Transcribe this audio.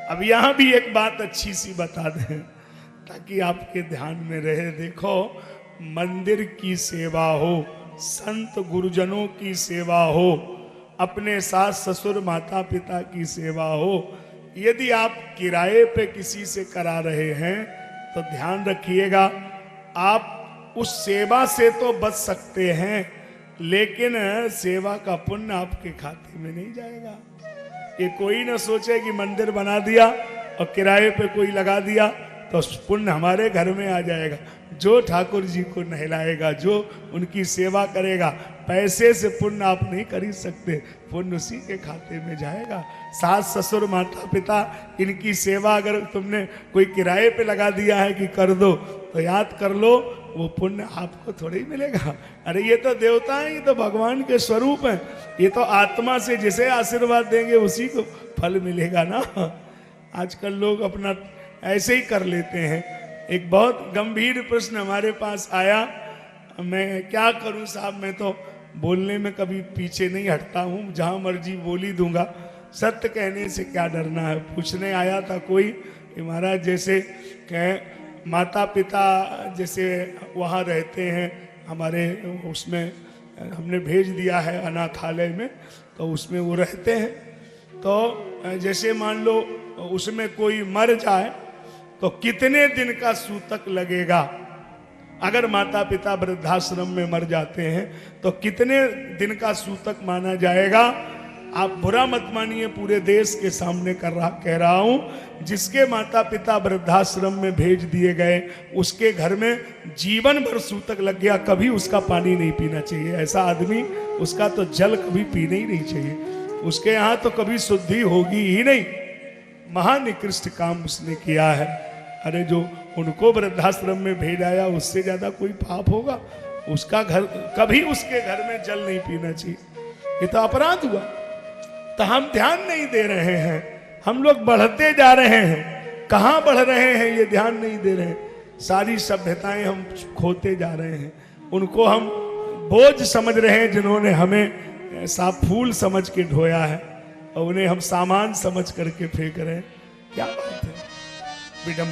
अब यहां भी एक बात अच्छी सी बता दें ताकि आपके ध्यान में रहे। देखो, मंदिर की सेवा हो, संत गुरुजनों की सेवा हो, अपने सास ससुर माता पिता की सेवा हो, यदि आप किराए पे किसी से करा रहे हैं तो ध्यान रखिएगा, आप उस सेवा से तो बच सकते हैं, लेकिन सेवा का पुण्य आपके खाते में नहीं जाएगा। ये कोई ना सोचे कि मंदिर बना दिया और किराए पे कोई लगा दिया तो पुण्य हमारे घर में आ जाएगा। जो ठाकुर जी को नहलाएगा, जो उनकी सेवा करेगा, पैसे से पुण्य आप नहीं खरीद सकते, पुण्य उसी के खाते में जाएगा। सास ससुर माता पिता, इनकी सेवा अगर तुमने कोई किराए पे लगा दिया है कि कर दो, तो याद कर लो वो पुण्य आपको थोड़ी मिलेगा। अरे ये तो देवता है, ये तो भगवान के स्वरूप है, ये तो आत्मा से जिसे आशीर्वाद देंगे उसी को फल मिलेगा ना। आजकल लोग अपना ऐसे ही कर लेते हैं। एक बहुत गंभीर प्रश्न हमारे पास आया, मैं क्या करूं साहब, मैं तो बोलने में कभी पीछे नहीं हटता हूं, जहां मर्जी बोली दूंगा, सत्य कहने से क्या डरना है। पूछने आया था कोई कि महाराज जैसे कह माता पिता जैसे वहाँ रहते हैं हमारे, उसमें हमने भेज दिया है अनाथालय में, तो उसमें वो रहते हैं, तो जैसे मान लो उसमें कोई मर जाए तो कितने दिन का सूतक लगेगा। अगर माता पिता वृद्धाश्रम में मर जाते हैं तो कितने दिन का सूतक माना जाएगा। आप बुरा मत मानिए, पूरे देश के सामने कह रहा हूं, जिसके माता पिता वृद्धाश्रम में भेज दिए गए उसके घर में जीवन भर सूतक लग गया, कभी उसका पानी नहीं पीना चाहिए। ऐसा आदमी, उसका तो जल कभी पीना ही नहीं चाहिए, उसके यहाँ तो कभी शुद्धि होगी ही नहीं। महानिकृष्ट काम उसने किया है। अरे जो उनको वृद्धाश्रम में भेज आया उससे ज्यादा कोई पाप होगा। उसका घर, कभी उसके घर में जल नहीं पीना चाहिए, ये तो अपराध हुआ। तो हम ध्यान नहीं दे रहे हैं, हम लोग बढ़ते जा रहे हैं, कहाँ बढ़ रहे हैं ये ध्यान नहीं दे रहे हैं। सारी सभ्यताएं हम खोते जा रहे हैं, उनको हम बोझ समझ रहे हैं जिन्होंने हमें ऐसा फूल समझ के ढोया है, और उन्हें हम सामान समझ करके फेंक रहे हैं। क्या बात है, विडंबना।